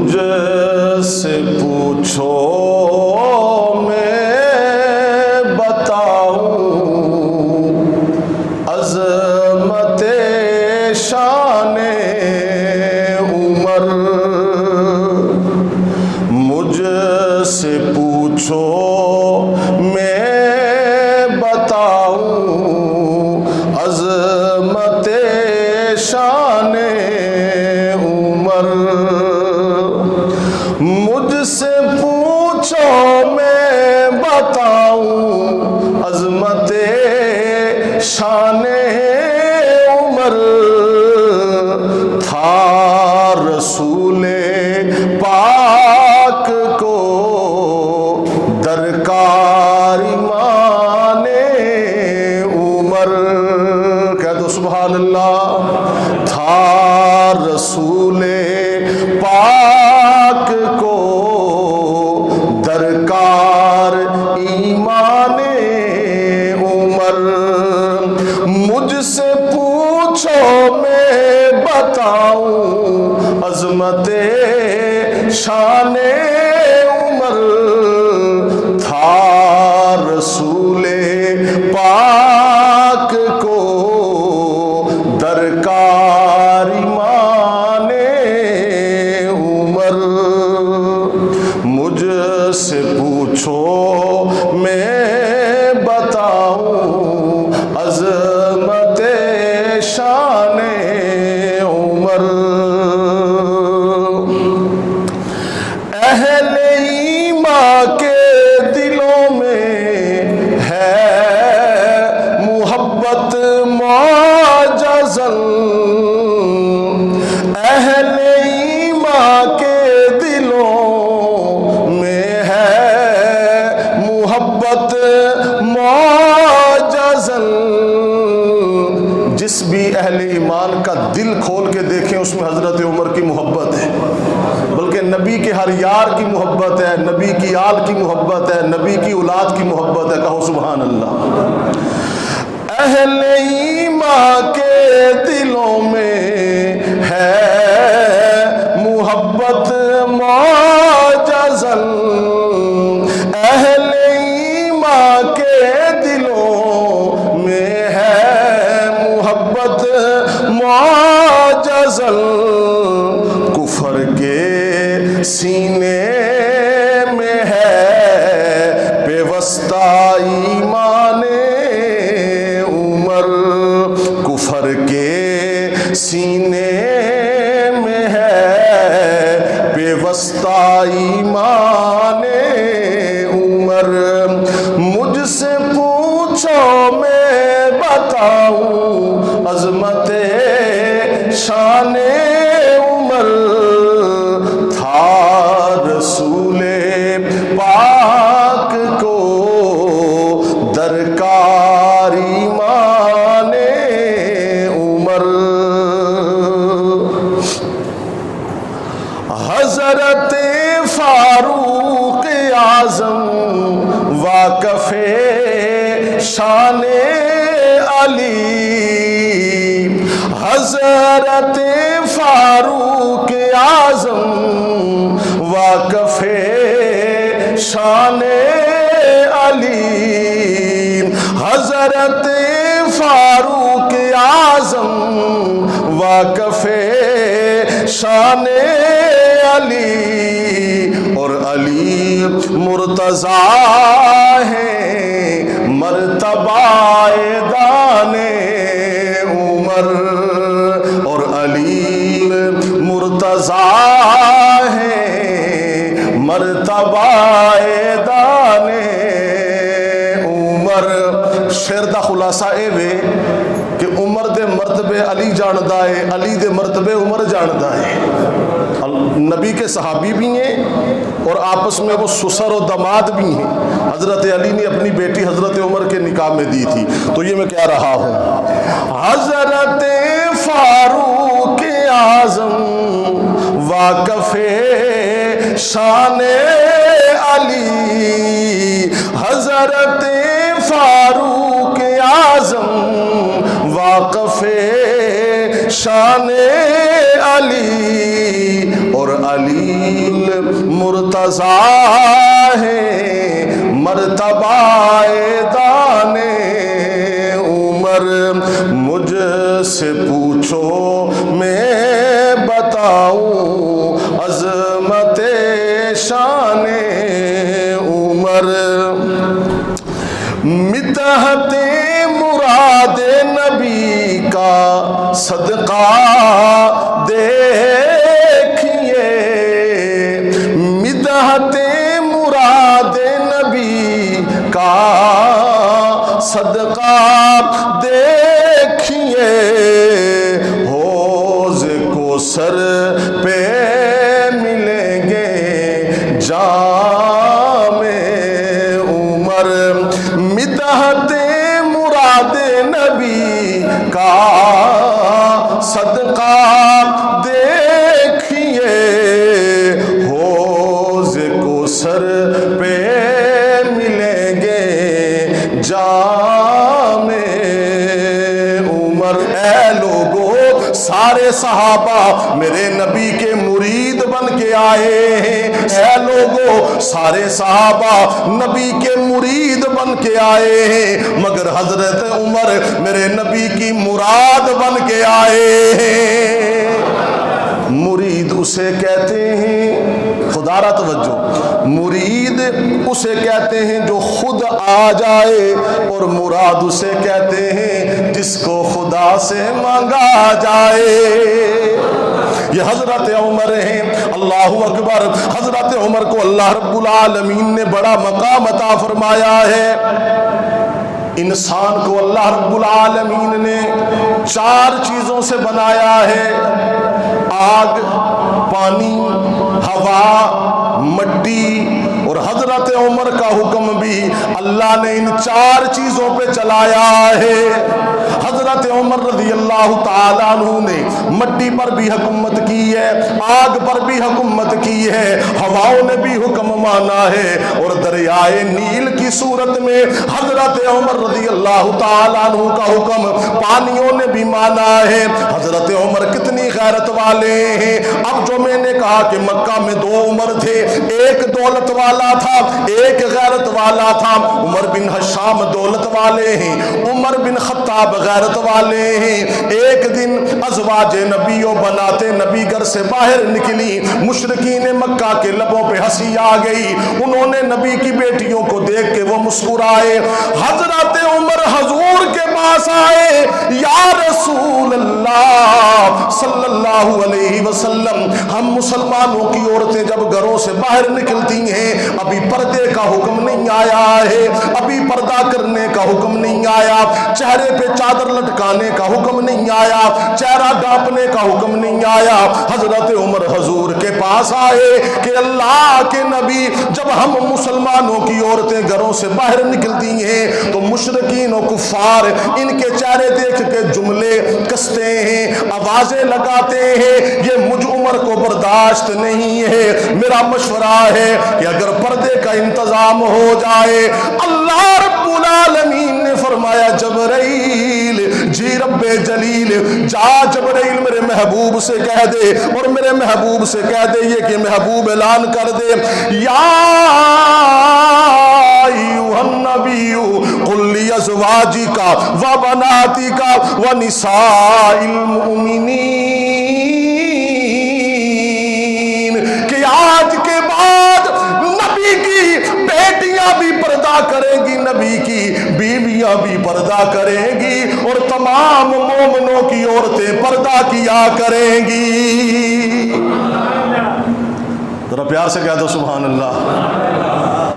مجھ سے پوچھو میں بتاؤں عظمت شان عمر، مجھ سے پوچھو میں بتاؤں عظمت شان عمر، مجھ سے پوچھو میں بتاؤں عظمت شان عمر، تھا رسول پاک کو درکار ایمان عمر، کہہ دو سبحان اللہ، تھا رسول پاک کو درکار ایمان عمر، مجھ سے پوچھو میں بتاؤں عظمت شان عمر، تھا رسول پاک کو درکار ایمان عمر، مجھ سے پوچھو میں بتاؤں عظمت شان عمر، اہل ایمان کے دلوں میں ہے محبت معجزل، اہل ایمان کے دلوں میں ہے محبت معجزل، جس بھی اہل ایمان کا دل کھول کے دیکھیں اس میں حضرت عمر کی محبت ہے، بلکہ نبی کے ہر یار کی محبت ہے، نبی کی آل کی محبت ہے، نبی کی اولاد کی محبت ہے، کہو سبحان اللہ۔ اہل ایمان کے دلوں میں ہے محبت معجزل، اہل ایمان کے دلوں میں ہے محبت معجزل، کفر کے سینے میں ہے پیوستہ ایمان عمر، کفر کے سینے میں ہے پیوستہ ایمان عمر، مجھ سے پوچھو میں بتاؤں عظمت شان عمر، تھا رسول پاک کو درکار ایمان عمر، حضرت فاروق اعظم واقف شان علی، حضرت فاروق اعظم واقف شان علی، حضرت فاروق اعظم واقف شان علی، اور علی مرتضیٰ ہے مرتبہ دان عمر، اور علی مرتضیٰ ہے مرتبہ دان عمر، شعر دا خلاصہ اے وے کہ عمر دے مرتبے علی جاندا ہے، علی دے مرتبے عمر جاندا ہے، نبی کے صحابی بھی ہیں اور آپس میں وہ سسر و داماد بھی ہیں، حضرت علی نے اپنی بیٹی حضرت عمر کے نکاح میں دی تھی، تو یہ میں کہہ رہا ہوں، حضرت فاروق اعظم واقف شان علی، حضرت فاروق اعظم واقف شان علی، اور علی مرتضی ہے مرتبہ دانے عمر، مجھ سے پوچھو میں بتاؤں عظمت شان عمر، مدحت مراد نبی کا صدقہ دیکھیے، مدحت مراد نبی کا صدقہ دیکھیے، حوض کوثر پہ ملیں گے جام عمر، مدحت مراد نبی کا صدقہ دیکھیے، حوض کوثر پہ ملیں گے جام عمر۔ اے لوگو سارے صحابہ میرے نبی کے مرید بن کے آئے ہیں، اے لوگو سارے صحابہ نبی کے مرید بن کے آئے ہیں، مگر حضرت عمر میرے نبی کی مراد بن کے آئے ہیں۔ مرید اسے کہتے ہیں، خدا را توجہ، مرید اسے کہتے ہیں جو خود آ جائے، اور مراد اسے کہتے ہیں جس کو خدا سے مانگا جائے۔ یہ حضرت عمر ہیں، اللہ اکبر۔ حضرت عمر کو اللہ رب العالمین نے بڑا مقام عطا فرمایا ہے۔ انسان کو اللہ رب العالمین نے 4 چیزوں سے بنایا ہے، آگ، پانی، ہوا، مٹی، اور حضرت عمر کا حکم بھی اللہ نے ان 4 چیزوں پہ چلایا ہے۔ حضرت عمر رضی اللہ تعالیٰ عنہ نے مٹی پر بھی حکومت کی ہے، آگ پر بھی حکومت کی ہے، ہواؤں نے بھی حکم مانا ہے، اور دریائے نیل کی صورت میں حضرت عمر رضی اللہ تعالیٰ عنہ کا حکم پانیوں نے بھی مانا ہے۔ حضرت عمر کتنی غیرت والے ہیں۔ اب جو میں نے کہا کہ مکہ میں 2 عمر تھے، ایک دولت والا تھا، ایک غیرت والا تھا۔ عمر بن حشام دولت والے ہیں، عمر بن خطاب غیرت والے ہیں۔ ایک دن ازواج نبیوں بناتے نبی گھر سے باہر نکلی، مشرکین مکہ کے لبوں پہ ہنسی آ گئی، انہوں نے نبی کی بیٹیوں کو دیکھ کے وہ مسکرائے۔ حضرت عمر حضور کے پاس آئے، یا رسول اللہ صلی اللہ علیہ وسلم، ہم مسلمانوں کی عورتیں جب گھروں سے باہر نکلتی ہیں ابھی پردے کا حکم نہیں آیا ہے، ابھی پردہ کرنے کا حکم نہیں آیا، چہرے پہ چادر لٹکانے کا حکم نہیں آیا، چہرہ ڈھانپنے کا حکم نہیں آیا۔ حضرت عمر حضور کے پاس آئے کہ اللہ کے نبی، جب ہم مسلمانوں کی عورتیں گھروں سے باہر نکلتی ہیں تو مشرکین و کفار ان کے چہرے دیکھ کے جملے کستے ہیں، آوازیں لگاتے ہیں، یہ مجھ عمر کو برداشت نہیں ہے۔ میرا مشورہ ہے کہ اگر پردے کا انتظام ہو جائے، اللہ رب العالمین نے فرمایا جبرائیل جی رب جلیل جا، جبرائیل میرے محبوب سے کہہ دے، اور میرے محبوب سے کہہ دے یہ کہ محبوب اعلان کر دے، یا ایھا النبی قل لازواجک و بناتک و نساء المؤمنین، کہ آج کے بعد نبی کی بیٹیاں بھی پردہ کریں گی، نبی کی بیویاں بھی پردہ کریں گی، اور تمام مومنوں کی عورتیں پردہ کیا کریں گی۔ ذرا پیار سے کہہ دو سبحان اللہ۔